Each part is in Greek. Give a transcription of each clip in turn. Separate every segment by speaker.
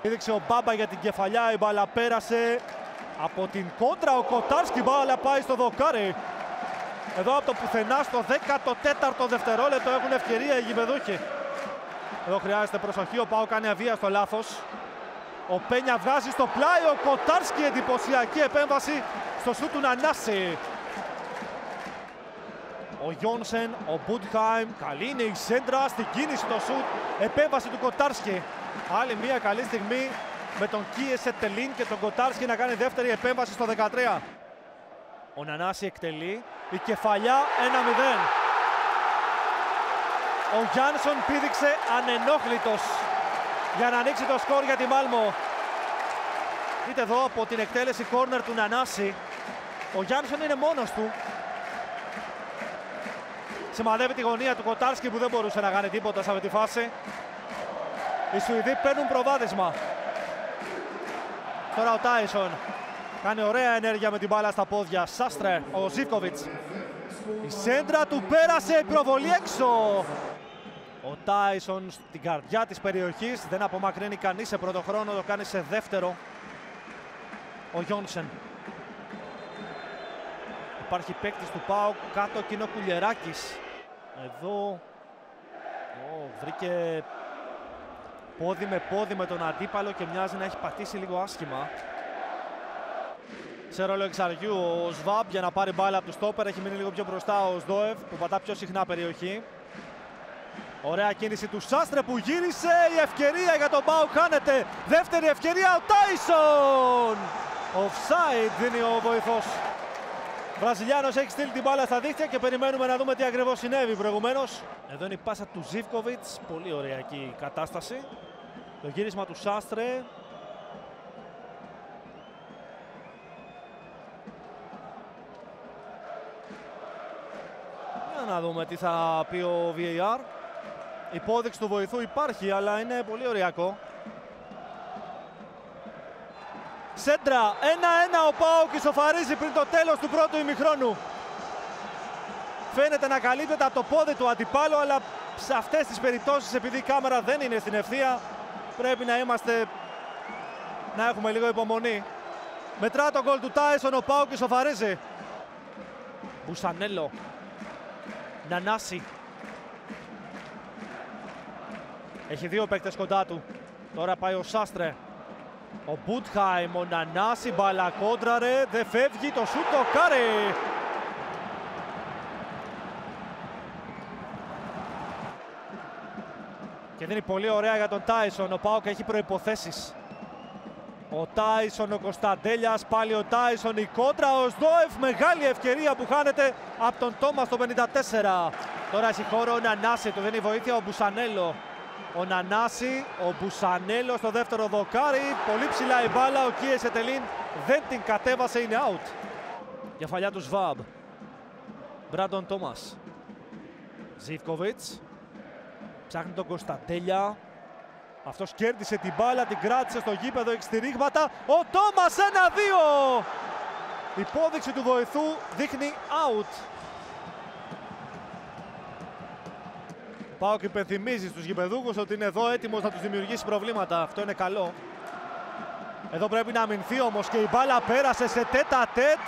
Speaker 1: Έδειξε ο Μπάμπα για την κεφαλιά, η μπάλα πέρασε από την κόντρα. Ο Κοτάρσκι, μπάλα πάει στο δοκάρι. Εδώ από το πουθενά στο 14ο δευτερόλεπτο έχουν ευκαιρία οι γηπεδούχοι. Εδώ χρειάζεται προσοχή, ο Πάο κάνει αβίαστο λάθος. Ο Πένια βγάζει στο πλάι, ο Κοτάρσκι, εντυπωσιακή επέμβαση στο σούτ του Νανάση. Ο Γιόνσεν, ο Μπούντχαιμ, καλή είναι η σέντρα στην κίνηση το σούτ, επέμβαση του Κοτάρσκι. Άλλη μια καλή στιγμή με τον Κίεσε Τελίν και τον Κοτάρσκι να κάνει δεύτερη επέμβαση στο 13. Ο Νανάση εκτελεί, η κεφαλιά 1-0. Ο Γιάνσον πήδηξε ανενόχλητος για να ανοίξει το σκορ για τη Μάλμο. Δείτε εδώ από την εκτέλεση κόρνερ του Νανάση. Ο Γιάνσον είναι μόνος του. Σημαδεύει τη γωνία του Κοτάρσκι που δεν μπορούσε να κάνει τίποτα σε αυτή τη φάση. Οι Σουηδοί παίρνουν προβάδισμα. Τώρα ο Τάισον κάνει ωραία ενέργεια με την μπάλα στα πόδια. Σάστρε, ο Ζίβκοβιτς. Η σέντρα του πέρασε, προβολή έξω. Ο Τάισον στην καρδιά της περιοχής, δεν απομακρύνει κανείς σε πρώτο χρόνο, το κάνει σε δεύτερο. Ο Γιόνσεν. Υπάρχει παίκτης του ΠΑΟΚ κάτω και είναι ο Κουλιεράκης. Εδώ βρήκε πόδι με τον αντίπαλο και μοιάζει να έχει πατήσει λίγο άσχημα. Σε ρόλο εξαριού ο Σβάμπ για να πάρει μπάλα από του στόπερ. Έχει μείνει λίγο πιο μπροστά ο Σδόεφ που πατά πιο συχνά περιοχή. Ωραία κίνηση του Σάστρε που γύρισε. Η ευκαιρία για τον ΠΑΟΚ χάνεται. Δεύτερη ευκαιρία ο Τάισον. Offside δίνει ο βοηθός. Βραζιλιάνος έχει στείλει την μπάλα στα δίχτυα και περιμένουμε να δούμε τι ακριβώς συνέβη προηγουμένως. Εδώ είναι η πάσα του Ζίβκοβιτς. Πολύ ωραία εκεί η κατάσταση. Το γύρισμα του Σάστρε. Για να δούμε τι θα πει ο VAR. Υπόδειξη του βοηθού υπάρχει, αλλά είναι πολύ ωριακό. Σέντρα, 1-1 ο ΠΑΟΚ ισοφαρίζει πριν το τέλος του πρώτου ημιχρόνου. Φαίνεται να καλύπτεται από το πόδι του αντιπάλου, αλλά σε αυτές τις περιπτώσεις, επειδή η κάμερα δεν είναι στην ευθεία, πρέπει να έχουμε λίγο υπομονή. Μετρά το γκολ του Τάισον, ο ΠΑΟΚ ισοφαρίζει. Μπουσανέλο. Νανάση. Έχει δύο παίκτες κοντά του. Τώρα πάει ο Σάστρε. Ο Μπούντχαιμ, ο Νανάση, μπάλα κόντραρε, δεν φεύγει, το σούτ το κάρει. Και δίνει πολύ ωραία για τον Τάισον, ο ΠΑΟΚ έχει προϋποθέσεις. Ο Τάισον, ο Κωνσταντέλιας, πάλι ο Τάισον, η κόντρα, ο Σδόεφ, μεγάλη ευκαιρία που χάνεται από τον Τόμας στο 54. Τώρα έχει χώρο ο Νανάση, του δίνει βοήθεια ο Μπουσανέλο. Ο Νανάση, ο Μπουσανέλο στο δεύτερο δοκάρι, πολύ ψηλά η μπάλα, ο Κίεσε Τελίν δεν την κατέβασε, είναι out. Κεφαλιά του Σβάμπ. Μπράντον Τόμας. Ζίβκοβιτς. Ψάχνει τον Κωνσταντέλια. Αυτός κέρδισε την μπάλα, την κράτησε στο γήπεδο, έχει στηρίγματα. Ο Τόμας 1-2. Υπόδειξη του βοηθού δείχνει out. ΠΑΟΚ υπενθυμίζει στους γηπεδούχους ότι είναι εδώ έτοιμος να τους δημιουργήσει προβλήματα. Αυτό είναι καλό. Εδώ πρέπει να αμυνθεί όμως και η μπάλα πέρασε σε τέτα-τέτ.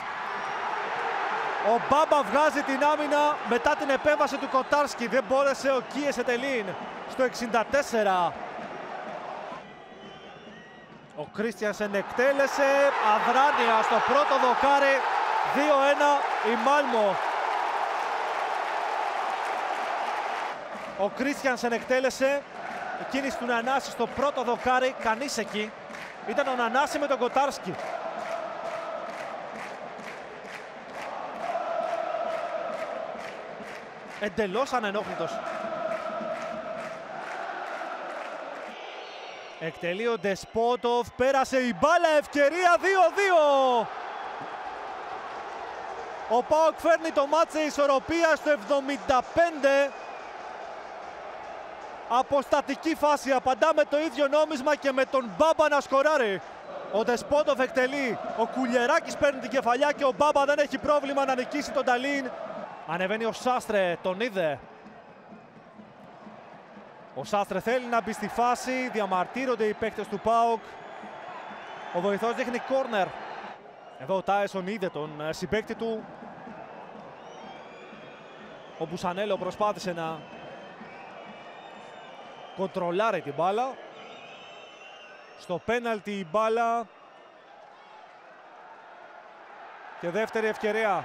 Speaker 1: Ο Μπάμπα βγάζει την άμυνα μετά την επέμβαση του Κοτάρσκι. Δεν μπόρεσε ο Κίεσε Τελίν στο 64. Ο Κρίστιανσεν εκτέλεσε αδράνεια στο πρώτο δοκάρι. 2-1 η Μάλμο. Ο Κρίστιανσεν εκτέλεσε, η κίνηση του Νανάση στο πρώτο δοκάρι, κανείς εκεί. Ήταν ο Νανάση με τον Κοτάρσκι. Εντελώς ανενόχλητος. Εκτελεί ο Ντεσπότοφ, πέρασε η μπάλα, ευκαιρία 2-2. Ο ΠΑΟΚ φέρνει το μάτς σε ισορροπία στο 75. Από στατική φάση απαντά με το ίδιο νόμισμα και με τον Μπάμπα να σκοράρει. Ο Ντεσπότοφ εκτελεί, ο Κουλιεράκης παίρνει την κεφαλιά και ο Μπάμπα δεν έχει πρόβλημα να νικήσει τον Ταλίν. Ανεβαίνει ο Σάστρε, τον είδε. Ο Σάστρε θέλει να μπει στη φάση, διαμαρτύρονται οι παίκτες του ΠΑΟΚ. Ο βοηθός δείχνει κόρνερ. Εδώ ο Τάισον είδε τον συμπαίκτη του. Ο Μπουσανέλο προσπάθησε να κοντρολάρει την μπάλα. Στο πέναλτι η μπάλα. Και δεύτερη ευκαιρία